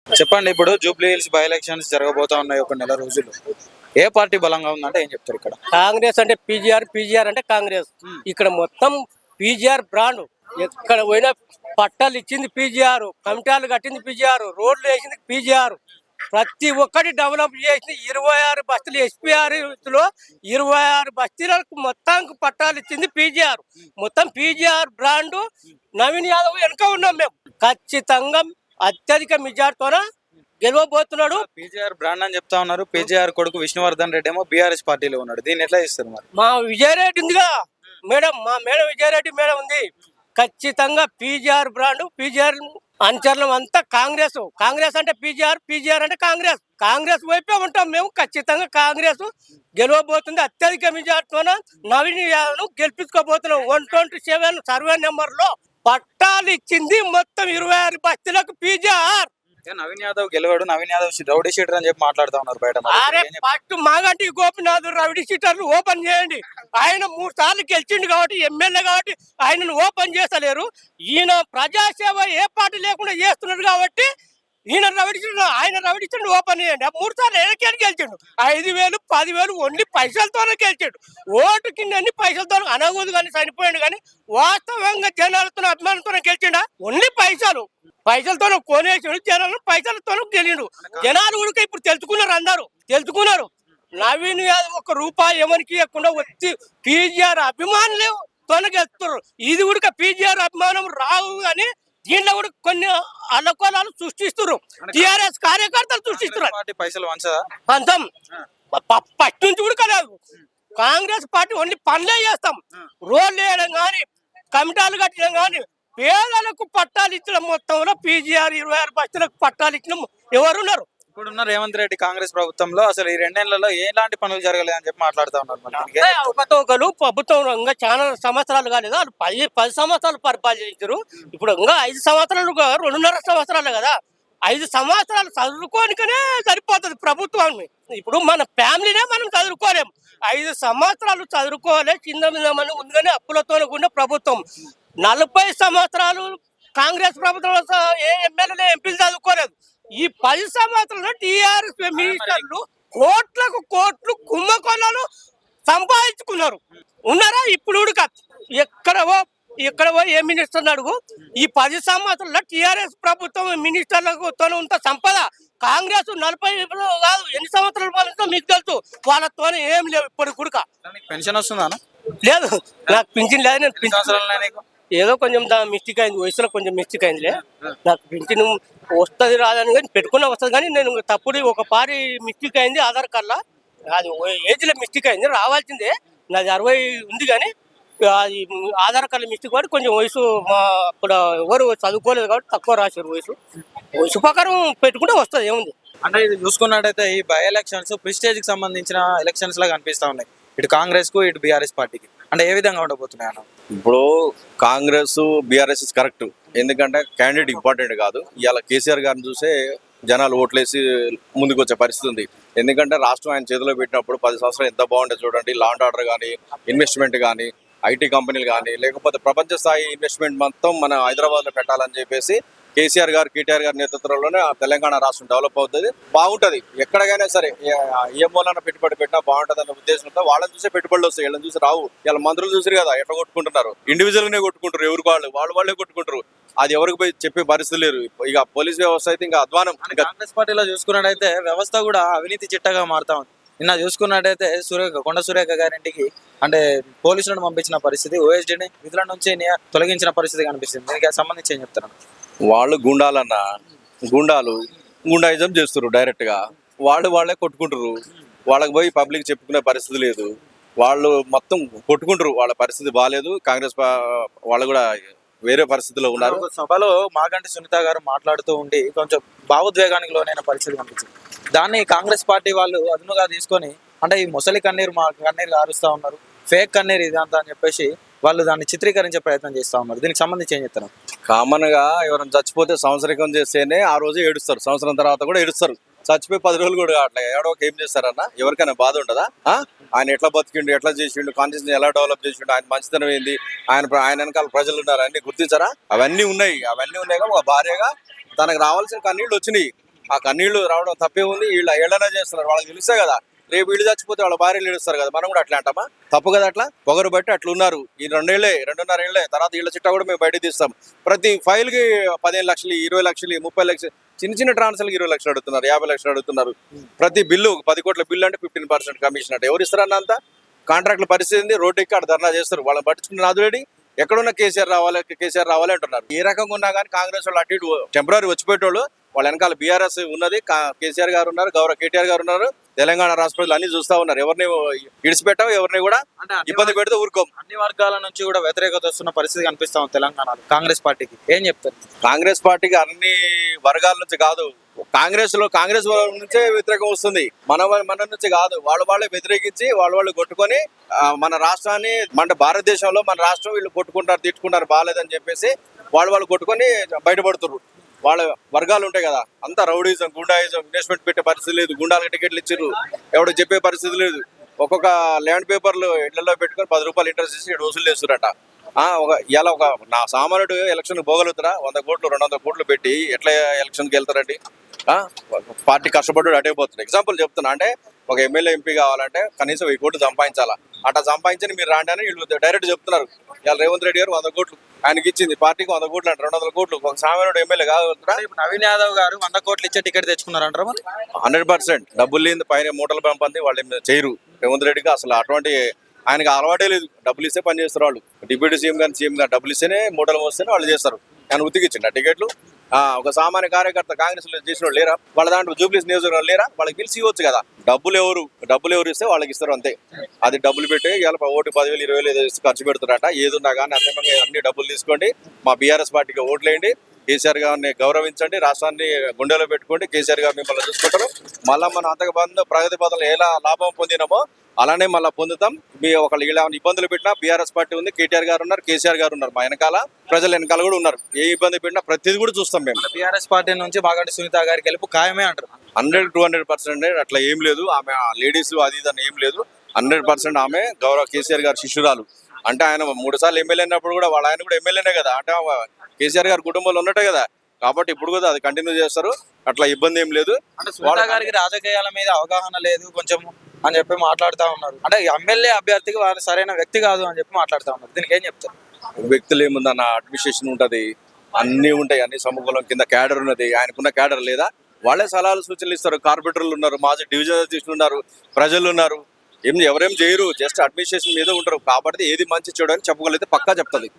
చెప్పండి. ఇప్పుడు Jubilee hills by elections జరగబోతా ఉన్నాయి ఒక నెల రోజుల్లో. ఏ పార్టీ బలంగా ఉందంటే ఏం చెప్తారు ఇక్కడ? కాంగ్రెస్ అంటే పీజీఆర్ అంటే కాంగ్రెస్. ఇక్కడ మొత్తం పీజీఆర్ బ్రాండ్. ఎక్కడ పోయినా పట్టాలు ఇచ్చింది పీజీఆర్, కమిటాలు కట్టింది పీజీఆర్, రోడ్లు వేసింది పీజీఆర్. ప్రతి ఒక్కటి డెవలప్ చేసింది. 26 బస్తీలు ఎస్పీఆర్ లో 26 బస్తీలకు మొత్తానికి పట్టాలు ఇచ్చింది పీజీఆర్. మొత్తం పీజీఆర్ బ్రాండ్. నవీన్ యాదవ్ వెనుక ఉన్నాం మేము. ఖచ్చితంగా అత్యధిక మెజార్టీతో గెలవబోతున్నాడు. పీజీఆర్ బ్రాండ్ అని చెప్తా ఉన్నారు. పీజీఆర్ కొడుకు విష్ణువర్ధన్ రెడ్డి ఏమో బీఆర్ఎస్ పార్టీలో ఉన్నాడు. దీన్ని ఎట్లా ఇస్తారు మరి? మా విజయరెడ్డి ఉందిగా మేడం, మా మేడం విజయరెడ్డి మేడం ఉంది. ఖచ్చితంగా పీజీఆర్ బ్రాండ్, పీజీఆర్ అనుచరులం అంతా కాంగ్రెస్. కాంగ్రెస్ అంటే పీజీఆర్ అంటే కాంగ్రెస్ వైపే ఉంటాం మేము. ఖచ్చితంగా కాంగ్రెస్ గెలవబోతుంది. అత్యధిక మెజార్టీతో నవీన్ యాదవ్ గెలిపించుకోబోతున్నాం. 127 సర్వే నెంబర్ లో పట్టాలు ఇచ్చింది మొత్తం 26 బస్తీలకు పీజీఆర్. నవీన్ యాదవ్ గెలవాడు. నవీన్ యాదవ్ రౌడీ షీటర్ అని చెప్పి మాట్లాడుతా ఉన్నారు బయట. అరే ఫస్ట్ మాగంటి గోపినాథ్ రౌడీ షీటర్లు ఓపెన్ చేయండి. ఆయన 3 సార్లు గెలిచిండు కాబట్టి, ఎమ్మెల్యే కాబట్టి ఆయనను ఓపెన్ చేస్తలేరు. ఈయన ప్రజాసేవ ఏ పార్టీ లేకుండా చేస్తున్నారు కాబట్టి ఆయన రౌడీ షీటర్ ఓపెన్ చేయండి. 3 సార్లు ఎన్నికలు గెలిచిండు. 5,000 10,000 ఓన్లీ పైసలతోనే గెలిచిండు. ఓటు కింద అన్ని పైసలతో అనగోదు కానీ చనిపోయాడు. కానీ వాస్తవంగా జనాలతో అభిమానంతో గెలిచిండా? ఓన్లీ పైసలతో కొనేసాడు. జనాలు పైసలతో గెలిండు. జనాలు కూడా ఇప్పుడు తెలుసుకున్నారు. నవీన్ యాదవ్ 1 రూపాయి ఎవరికి ఇవ్వకుండా వచ్చి పీజీఆర్ అభిమానులు గెలుస్తున్నారు. ఇది కూడా పీజీఆర్ అభిమానం రావు అని దీంట్లో కూడా కొన్ని అల్లకొలాలు సృష్టిస్తున్నారు. టిఆర్ఎస్ కార్యకర్తలు సృష్టిస్తున్నారు. పైసలు పంచం ఫస్ట్ నుంచి కూడా కలదు. కాంగ్రెస్ పార్టీ ఓన్లీ పనులే చేస్తాం. రోడ్లు వేయడం కానీ, కమిటాలు కట్టడం కానీ, పేదలకు పట్టాలు ఇచ్చిన మొత్తంలో పీజీఆర్ 26 బస్తీలకు పట్టాలు ఇచ్చిన ఎవరున్నారు? ఇప్పుడున్న రేవంత్ రెడ్డి కాంగ్రెస్ ప్రభుత్వంలో అసలు ఈ 2 నెలల్లో ఎలాంటి పనులు జరగలేదు అని చెప్పి మాట్లాడుతూ ఉన్నారు. అవకతవకలు ప్రభుత్వం ఇంకా చాలా సంవత్సరాలు కాలేదు. వాళ్ళు 10 సంవత్సరాలు పరిపాలించారు. ఇప్పుడు ఇంకా 5 సంవత్సరాలు 2.5 సంవత్సరాలు కదా. 5 సంవత్సరాలు చదువుకోనికనే సరిపోతుంది ప్రభుత్వాన్ని. ఇప్పుడు మన ఫ్యామిలీనే మనం చదువుకోలేము. 5 సంవత్సరాలు చదువుకోలే. కింద మీద మనం ఉందని అప్పులతో ఉన్న ప్రభుత్వం. 40 సంవత్సరాలు కాంగ్రెస్ ప్రభుత్వంలో ఏ ఎమ్మెల్యేలు ఎంపీలు చదువుకోలేదు. ఈ 10 సంవత్సరాలు టీఆర్ఎస్ మినిస్టర్లు కోట్లు కుంభకోణాలు సంపాదించుకున్నారు. ఉన్నారా? ఇప్పుడు ఎక్కడ ఏ మినిస్టర్ అడుగు. ఈ 10 సంవత్సరాల్లో టీఆర్ఎస్ ప్రభుత్వం మినిస్టర్లకు ఉన్న సంపద కాంగ్రెస్ 40 కాదు ఎన్ని సంవత్సరాల పాలనతో మీకు తెలుసు. వాళ్ళతో ఏం లేవు. ఇప్పుడు కుడుక పెన్షన్ వస్తుందా? లేదు, నాకు పింఛన్ లేదు. నేను ఏదో కొంచెం మిస్టేక్ అయింది, వయసులో కొంచెం మిస్టేక్ అయిందిలే. నాకు పింఛన్ వస్తుంది రాదని కానీ పెట్టుకున్నా వస్తుంది. కానీ నేను తప్పుడు ఒక పారి మిస్టేక్ అయింది ఆధార్ కార్డులో. అది ఏజ్లో మిస్టేక్ అయింది. రావాల్సిందే. నాది 60 ఉంది కానీ అది ఆధార్ కార్డులో మిస్టేక్ పడి కొంచెం వయసు అప్పుడు ఎవరు చదువుకోలేదు కాబట్టి తక్కువ రాశారు. వయసు ప్రకారం పెట్టుకుంటే వస్తుంది. ఏముంది అంటే ఇది చూసుకున్నట్టయితే ఈ బై ఎలక్షన్స్ ప్రిస్టేజ్ కి సంబంధించిన ఎలక్షన్స్ లాగా అనిపిస్తా ఉన్నాయి. ఇటు కాంగ్రెస్ కు ఇటు బీఆర్ఎస్ పార్టీకి. అంటే ఏ విధంగా ఉండబోతున్నాయి అన్న? ఇప్పుడు కాంగ్రెస్ బీఆర్ఎస్ కరెక్ట్. ఎందుకంటే క్యాండిడేట్ ఇంపార్టెంట్ కాదు. ఇవాళ కేసీఆర్ గారిని చూసే జనాలు ఓట్లేసి ముందుకు వచ్చే పరిస్థితి ఉంది. ఎందుకంటే రాష్ట్రం ఆయన చేతిలో పెట్టినప్పుడు 10 సంవత్సరాలు ఎంత బాగుంటుంది చూడండి. లా అండ్ ఆర్డర్ కానీ, ఇన్వెస్ట్మెంట్ కానీ, ఐటీ కంపెనీలు కానీ, లేకపోతే ప్రపంచ స్థాయి ఇన్వెస్ట్మెంట్ మొత్తం మన హైదరాబాద్లో పెట్టాలని చెప్పేసి కేసీఆర్ గారు, కేటీఆర్ గారి నేతృత్వంలోనే తెలంగాణ రాష్ట్రం డెవలప్ అవుతుంది. బాగుంటుంది. ఎక్కడికైనా సరే ఏ మూలన పెట్టుబడి పెట్టినా బాగుంటుంది అన్న ఉద్దేశంతో వాళ్ళని చూసే పెట్టుబడులు వస్తాయి. వీళ్ళని చూసి రావు. ఇలా మంత్రులు చూసారు కదా ఎట్లా కొట్టుకుంటున్నారు. ఇండివిజువల్ గానే కొట్టుకుంటారు. ఎవరికి వాళ్ళే కొట్టుకుంటారు. అది ఎవరికి పోయి చెప్పే పరిస్థితి లేరు. ఇక పోలీస్ వ్యవస్థ అయితే ఇంకా అధ్వానం. కాంగ్రెస్ పార్టీలో చూసుకున్నట్టయితే వ్యవస్థ కూడా అవినీతి చిట్టగా మారుతా ఉంది. నిన్న చూసుకున్నట్టయితే కొండ సురేఖ గారింటికి అంటే పోలీసులను పంపించిన పరిస్థితి, ఓఎస్డీని విధుల నుంచి తొలగించిన పరిస్థితి కనిపిస్తుంది. దీనికి సంబంధించి ఏం చెప్తారు? వాళ్ళు గుండాయిజం చేస్తారు. డైరెక్ట్ గా వాళ్ళే కొట్టుకుంటారు. వాళ్ళకి పోయి పబ్లిక్ చెప్పుకునే పరిస్థితి లేదు. వాళ్ళు మొత్తం కొట్టుకుంటారు. వాళ్ళ పరిస్థితి బాగాలేదు. కాంగ్రెస్ వాళ్ళు కూడా వేరే పరిస్థితిలో ఉన్నారు. సభలో మాగంటి సునీత గారు మాట్లాడుతూ ఉండి కొంచెం భావోద్వేగానికి లోనైన పరిస్థితి కనిపించింది. దాన్ని కాంగ్రెస్ పార్టీ వాళ్ళు అదునుగా తీసుకొని అంటే ఈ ముసలి కన్నీరు మా కన్నీరు కారుస్తా ఉన్నారు, ఫేక్ కన్నీరు ఇదంతా అని చెప్పేసి వాళ్ళు దాన్ని చిత్రీకరించే ప్రయత్నం చేస్తా ఉన్నారు. దీనికి సంబంధించి ఏం చెప్తారు? కామన్ గా ఎవరైనా చచ్చిపోతే సంవత్సరికం చేస్తేనే ఆ రోజు ఏడుస్తారు. సంవత్సరం తర్వాత కూడా ఏడుస్తారు. చచ్చిపోయి 10 రోజులు కూడా అట్లా ఏడవక ఏం చేస్తారన్నా? ఎవరికైనా బాధ ఉంటుందా? ఆయన ఎట్లా బతికిండు, ఎట్లా చేసిండు, కాన్షియస్ ఎలా డెవలప్ చేసిండు, ఆయన మంచితనం ఏంది, ఆయన వెనకాల ప్రజలు ఉన్నారు అన్ని గుర్తించారా? అవన్నీ ఉన్నాయి. ఒక భార్యగా తనకు రావాల్సిన కన్నీళ్ళు వచ్చినాయి. ఆ కన్నీళ్లు రావడం తప్పే ఉంది. వీళ్ళు ఏళ్ళనే చేస్తున్నారు, వాళ్ళకి తెలుసే కదా రేపు వీళ్ళు చచ్చిపోతే వాళ్ళ భార్యలు ఏడుస్తారు కదా, మనం కూడా అట్లా అంటామా? తప్పు కదా అట్లా. పొగరు బట్టి అట్లా ఉన్నారు. ఈ 2.5 ఏళ్ళే తర్వాత వీళ్ళ చిట్టా కూడా మేము బయటకు తీస్తాం. ప్రతి ఫైల్ కి 15 లక్షలు, 20 లక్షలు, 30 లక్షలు, చిన్న చిన్న ట్రాన్స్ఫర్లకు 20 లక్షలు అడుగుతున్నారు, 50 లక్షలు అడుగుతున్నారు. ప్రతి బిల్లు 10 కోట్ల బిల్లు అంటే 15% కమిషన్ అంటే ఎవరు ఇస్తారన్న అంతా? కాంట్రాక్టుల పరిస్థితి ఏంది? రోడ్డు ఎక్కి అక్కడ ధర్నా చేస్తారు. వాళ్ళని పట్టించుకున్న నాదులేడి? ఎక్కడున్న కేసీఆర్ రావాలి అంటున్నారు. ఏ రకంగా ఉన్నా కానీ కాంగ్రెస్ వాళ్ళు అటు ఇటు టెంపరీ వచ్చిపోయేటోళ్ళు. వాళ్ళ వెనకాల బీఆర్ఎస్ ఉన్నది, కేసీఆర్ గారు ఉన్నారు, గౌరవ కేటీఆర్ గారు ఉన్నారు, తెలంగాణ రాష్ట్ర ప్రజలు అన్ని చూస్తా ఉన్నారు. ఎవరిని ఇడిచిపెట్టాం, ఎవరిని కూడా ఇబ్బంది పెడితే ఊరుకోం. అన్ని వర్గాల నుంచి కూడా వ్యతిరేకత వస్తున్న పరిస్థితి కనిపిస్తా ఉంది తెలంగాణలో కాంగ్రెస్ పార్టీకి. ఏం చెప్తారు? కాంగ్రెస్ పార్టీకి అన్ని వర్గాల నుంచి కాదు, కాంగ్రెస్ నుంచే వ్యతిరేకం వస్తుంది. మన నుంచి కాదు. వాళ్ళే వ్యతిరేకించి వాళ్ళు కొట్టుకొని మన రాష్ట్రాన్ని, మన భారతదేశంలో మన రాష్ట్రం వీళ్ళు కొట్టుకుంటారు, తిట్టుకుంటారు, బాగాలేదని చెప్పేసి వాళ్ళు కొట్టుకొని బయటపడుతున్నారు. వాళ్ళ వర్గాలు ఉంటాయి కదా, అంతా రౌడీజం, గుండాయిజం, ఇన్వెస్ట్మెంట్ పెట్టే పరిస్థితి లేదు, గుండాలకు టికెట్లు ఇచ్చారు, ఎవడో చెప్పే పరిస్థితి లేదు. ఒక్కొక్క ల్యాండ్ పేపర్లు ఇళ్లలో పెట్టుకొని 10 రూపాయలు ఇంట్రెస్ట్ ఇచ్చి వసూలు చేస్తారట. ఒక నా సామాన్యుడు ఎలక్షన్ పోగలుగుతారా? 100 కోట్లు 200 కోట్లు పెట్టి ఎట్లా ఎలక్షన్కి వెళ్తారండి? పార్టీ కష్టపడ్డాడు అటే పోతుంది. ఎగ్జాంపుల్ చెప్తున్నా, అంటే ఒక ఎమ్మెల్యే ఎంపీ కావాలంటే కనీసం 1000 కోట్లు సంపాదించాలా. అట్లా సంపాదించని మీరు రాండి అని వీళ్ళు డైరెక్ట్ చెప్తున్నారు. ఇవాళ రేవంత్ రెడ్డి గారు 100 కోట్లు ఆయనకి ఇచ్చింది, పార్టీకి 100 కోట్లు అంటే 200 కోట్లు. ఒక సామాన్యుడు ఎమ్మెల్యే కాగలుగుతారా? నవీన్ యాదవ్ గారు 100 కోట్లు ఇచ్చే టికెట్ తెచ్చుకున్నారంటారా? మరి 100% డబ్బులు లేని పైన మూటలు పంపంది వాళ్ళు ఏం చేయరు. రేవంత్ రెడ్డికి అసలు అటువంటి ఆయనకి అలవాటే లేదు. డబ్బులు ఇస్తే పని చేస్తారు వాళ్ళు. డిప్యూటీ సీఎం కానీ డబ్బులు ఇస్తేనే మూటలు మోస్తేనే వాళ్ళు చేస్తారు. ఆయన ఉతికిచ్చిండు ఆ టికెట్లు. ఒక సామాన్య కార్యకర్త కాంగ్రెస్ లో చేసిన వాళ్ళు లేరా? వాళ్ళ దాంట్లో జూబ్లీస్ నియోజకవర్గం లేరా? వాళ్ళకి పిలిచి ఇవ్వచ్చు కదా. డబ్బులు ఎవరు ఇస్తే వాళ్ళకి ఇస్తారు అంతే. అది డబ్బులు పెట్టి ఇవాళ ఓటు 10,000 20,000 ఖర్చు పెడుతున్నారట. ఏదున్నా కానీ అంతిమంగా అన్ని డబ్బులు తీసుకోండి, మా బీఆర్ఎస్ పార్టీకి ఓట్లేయండి, కేసీఆర్ గారిని గౌరవించండి, రాష్ట్రాన్ని గుండెలో పెట్టుకోండి, కేసీఆర్ గారు మిమ్మల్ని చూసుకుంటారు. మళ్ళీ మన అంతకు ప్రగతి పథంలో ఎలా లాభం పొందినామో అలానే మళ్ళీ పొందుతాం. మీ ఒకళ్ళు ఇలా ఇబ్బందులు పెట్టినా బీఆర్ఎస్ పార్టీ ఉంది, కేటీఆర్ గారు ఉన్నారు, కేసీఆర్ గారు ఉన్నారు, మా వెనకాల ప్రజల వెనకాల కూడా ఉన్నారు. ఏ ఇబ్బంది పెట్టినా ప్రతిదీ కూడా చూస్తాం మేము. బీఆర్ఎస్ పార్టీ నుంచి మాగంటి సునీత గారికి గెలుపు ఖాయమే అంటారు. 100-200% అట్లా ఏం లేదు. ఆమె లేడీస్ అది ఇదని ఏం లేదు. 100% ఆమె గౌరవ కేసీఆర్ గారు శిష్యురాలు. అంటే ఆయన 3 సార్లు ఎమ్మెల్యే అయినప్పుడు కూడా ఆయన కూడా ఎమ్మెల్యేనే కదా, అంటే కేసీఆర్ గారి కుటుంబంలో ఉన్నట్టే కదా. కాబట్టి ఇప్పుడు కూడా అది కంటిన్యూ చేస్తారు. అట్లా ఇబ్బంది ఏం లేదు. అంటే సునీత గారికి రాజకీయాల మీద అవగాహన లేదు కొంచెం అని చెప్పి మాట్లాడుతూ ఉన్నారు. అంటే ఎమ్మెల్యే అభ్యర్థికి వారు సరైన వ్యక్తి కాదు అని చెప్పి మాట్లాడుతూ ఉన్నారు. దీనికి ఏం చెప్తారు? వ్యక్తులు ఏముందన్న, అడ్మినిస్ట్రేషన్ ఉంటది, అన్ని ఉంటాయి, అన్ని సమూహం కింద క్యాడర్ ఉన్నది. ఆయనకున్న క్యాడర్ లేదా? వాళ్ళే సలహాలు సూచనలు ఇస్తారు. కార్పొరేటర్లు ఉన్నారు, మాజీ డివిజన్ అధ్యక్షులు ఉన్నారు, ప్రజలు ఉన్నారు. ఎవరేం చేయరు, జస్ట్ అడ్మినిస్ట్రేషన్ మీద ఉంటారు. కాబట్టి ఏది మంచి చెడు అని చెప్పగలిగితే పక్కా చెప్తుంది.